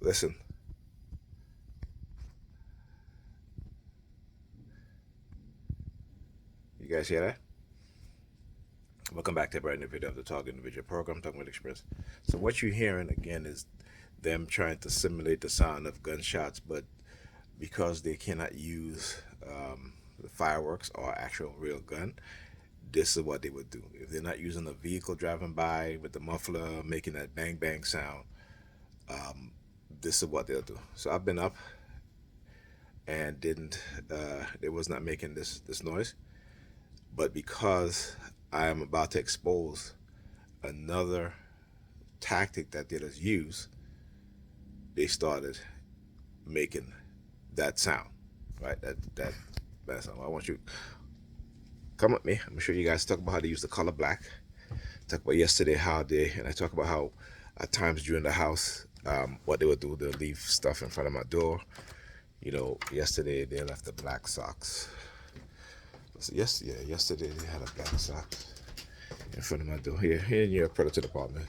Listen, you guys hear that? Welcome back to a brand new video of the Talk Individual program, Talking with Experience. So what you're hearing again is them trying to simulate the sound of gunshots, but because they cannot use the fireworks or actual real gun, this is what they would do. If they're not using a vehicle driving by with the muffler making that bang bang sound, this is what they'll do. So I've been up and didn't, it was not making this noise, but because I am about to expose another tactic that they just use, they started making that sound, right? That sound. I want you come with me. I'm gonna show you guys talk about how they use the color black. Talk about yesterday how they and I talk about how at times during the house, what they would do, they'll leave stuff in front of my door. You know, yesterday they left the black socks. So yesterday they had a black sock in front of my door. Here in your predator department,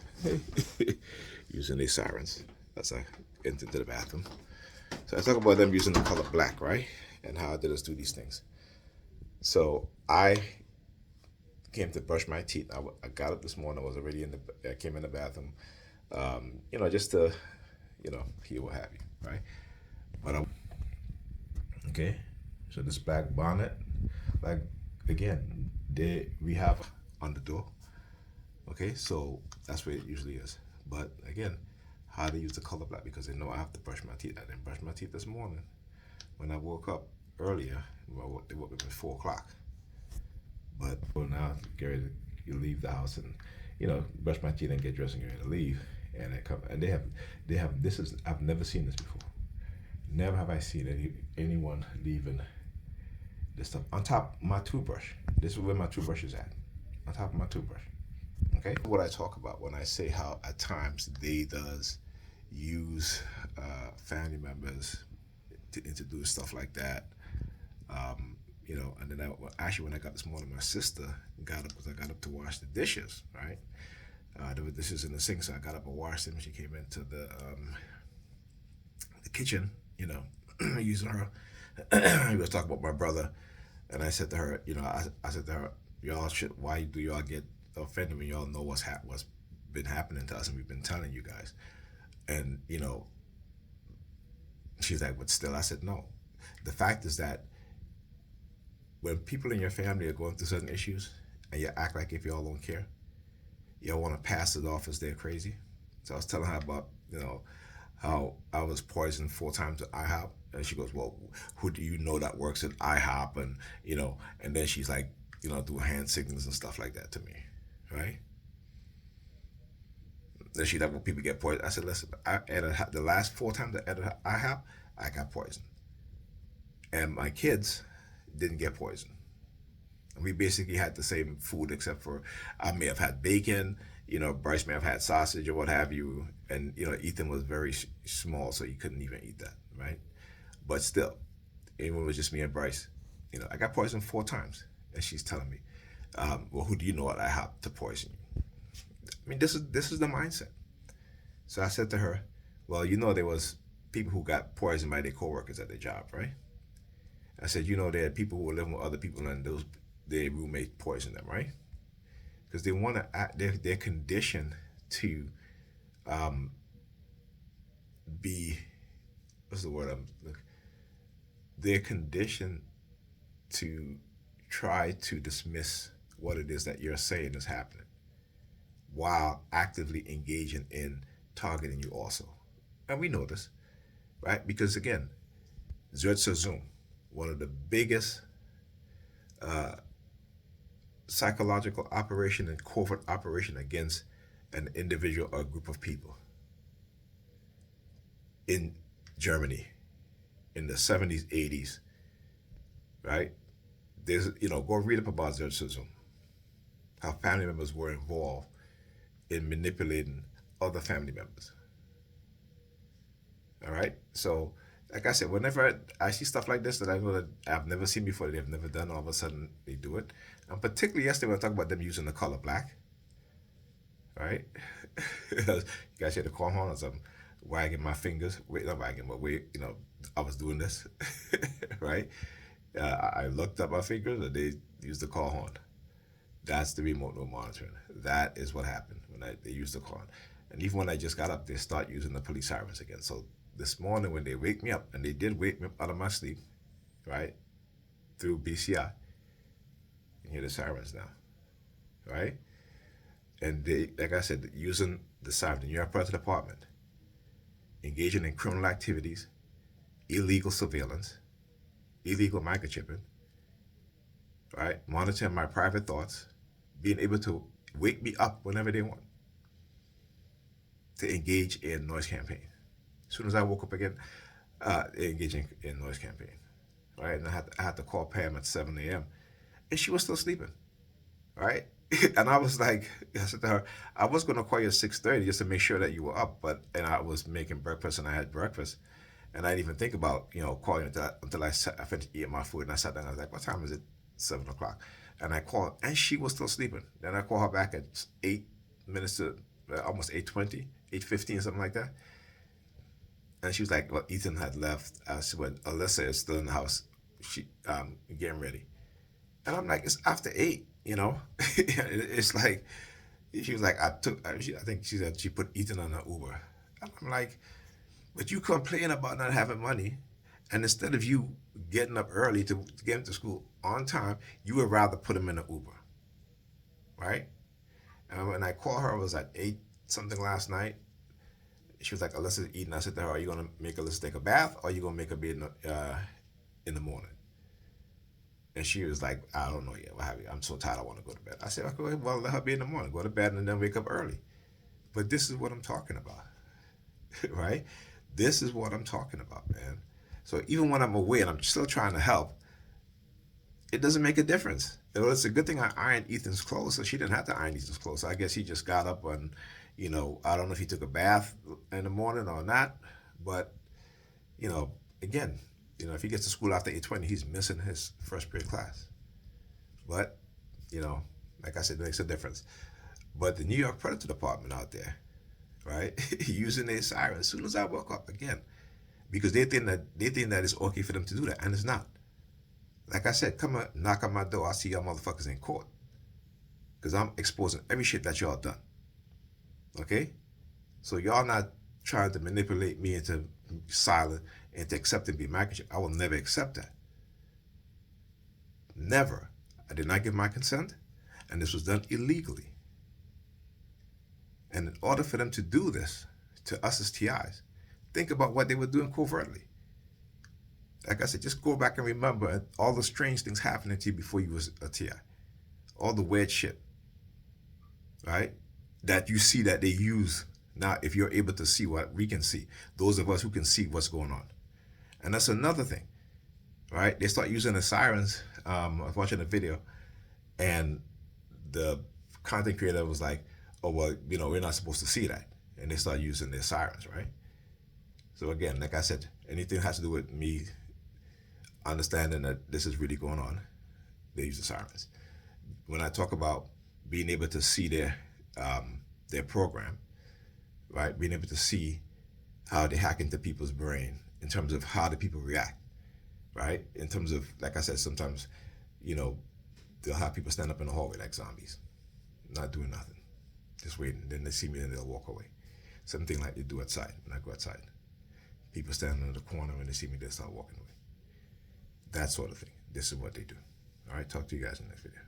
using these sirens. That's I entered the bathroom. So I talk about them using the color black, right? And how they just do these things. So I came to brush my teeth. I got up this morning. I was already I came in the bathroom, just to, hear what have you, right? But okay. So this black bonnet, like again, we have on the door. Okay, so that's where it usually is. But again, how to use the color black because they know I have to brush my teeth. I didn't brush my teeth this morning. When I woke up earlier, well, they woke up at 4 o'clock. But well, now get ready to leave the house and brush my teeth and get dressed and get ready to leave. And they come and they have this is I've never seen this before. Never have I seen anyone leaving this stuff on top of my toothbrush. This is where my toothbrush is at, on top of my toothbrush. Okay, what I talk about when I say how at times they does use family members to introduce stuff like that. And then actually when I got this morning, my sister got up because I got up to wash the dishes, right? There were dishes in the sink, so I got up and washed them. She came into the kitchen, using her. We was talking about my brother, and I said to her, I said to her, y'all should, why do y'all get offended when y'all know what's been happening to us and we've been telling you guys? And she's like, but still, I said no. The fact is that when people in your family are going through certain issues and you act like if y'all don't care, y'all want to pass it off as they're crazy. So I was telling her about, how I was poisoned 4 times at IHOP. And she goes, well, who do you know that works at IHOP? And, and then she's like, do hand signals and stuff like that to me, right? Then she's like, well, people get poisoned. I said, listen, the last 4 times at IHOP, I got poisoned. And my kids didn't get poisoned. We basically had the same food except for I may have had bacon, Bryce may have had sausage or what have you, and Ethan was very small, so he couldn't even eat that, right? But still, even when it was just me and Bryce, I got poisoned 4 times, and she's telling me, well, who do you know at IHOP to poison you? I mean, this is the mindset. So I said to her, well, there was people who got poisoned by their coworkers at their job, right? I said, they had people who were living with other people and their roommate poisoned them, right? Because they want to act, they're conditioned to be, what's the word they're conditioned to try to dismiss what it is that you're saying is happening while actively engaging in targeting you also. And we know this, right? Because again, Zoom, one of the biggest psychological operation and covert operation against an individual or a group of people in Germany in the 70s, 80s, right? There's, go read up about Zoom, how family members were involved in manipulating other family members. All right? So, like I said, whenever I see stuff like this that I know that I've never seen before, they've never done, all of a sudden they do it. And particularly yesterday when I talked about them using the color black, right? You guys hear the car horn or something? wagging my fingers, wait, not wagging, but wait, I was doing this, right? I looked at my fingers and they used the call horn. That's the remote no monitoring. That is what happened when they used the call horn. And even when I just got up, they start using the police sirens again. So this morning when they wake me up, and they did wake me up out of my sleep, right, through BCI, you hear the sirens now, right? And they, like I said, using the siren, the New York Police Department, engaging in criminal activities, illegal surveillance, illegal microchipping, right? Monitoring my private thoughts, being able to wake me up whenever they want, to engage in noise campaign. As soon as I woke up again, engaging in noise campaign, right? And I had to call Pam at 7 a.m. and she was still sleeping, right? And I was like, I said to her, I was going to call you at 6:30 just to make sure that you were up, and I was making breakfast and I had breakfast. And I didn't even think about, calling until I finished eating my food and I sat down. I was like, what time is it? 7 o'clock. And I called and she was still sleeping. Then I called her back at 8 minutes to almost 8:20, 8:15, something like that. And she was like, well, Ethan had left. I said, well, Alyssa is still in the house. She getting ready. And I'm like, it's after 8. It's like, she was like, I think she said she put Ethan on an Uber. And I'm like, but you complain about not having money, and instead of you getting up early to get him to school on time, you would rather put him in an Uber, right? And when I called her, it was at 8 something last night. She was like, Alyssa's eating. I said to her, are you going to make Alyssa take a bath, or are you going to make her be in the morning? And she was like, I don't know yet. What have you? I'm so tired. I want to go to bed. I said, okay, well, let her be in the morning. Go to bed and then wake up early. But this is what I'm talking about, right? This is what I'm talking about, man. So even when I'm away and I'm still trying to help, it doesn't make a difference. Well, it's a good thing I ironed Ethan's clothes, so she didn't have to iron Ethan's clothes. So I guess he just got up and, I don't know if he took a bath in the morning or not. But, again, if he gets to school after 8:20, he's missing his first period class. But, like I said, it makes a difference. But the New York Predator Department out there, right, using their sirens as soon as I woke up again, because they think that it's okay for them to do that, and it's not. Like I said, come on, knock on my door. I'll see y'all motherfuckers in court, because I'm exposing every shit that y'all done. Okay, so y'all not trying to manipulate me into silent and to accept and be microchip. I will never accept that. Never. I did not give my consent, and this was done illegally. And in order for them to do this to us as TIs, think about what they were doing covertly. Like I said, just go back and remember all the strange things happening to you before you was a TI. All the weird shit, right? That you see that they use now, if you're able to see what we can see. Those of us who can see what's going on. And that's another thing, right? They start using the sirens. I was watching a video, and the content creator was like, oh, well, we're not supposed to see that. And they start using their sirens, right? So again, like I said, anything that has to do with me understanding that this is really going on, they use the sirens. When I talk about being able to see their program, right? Being able to see how they hack into people's brain in terms of how the people react, right? In terms of, like I said, sometimes, they'll have people stand up in the hallway like zombies, not doing nothing, just waiting. Then they see me and they'll walk away. Something like they do outside when I go outside. People standing in the corner when they see me, they start walking away. That sort of thing. This is what they do. All right, talk to you guys in the next video.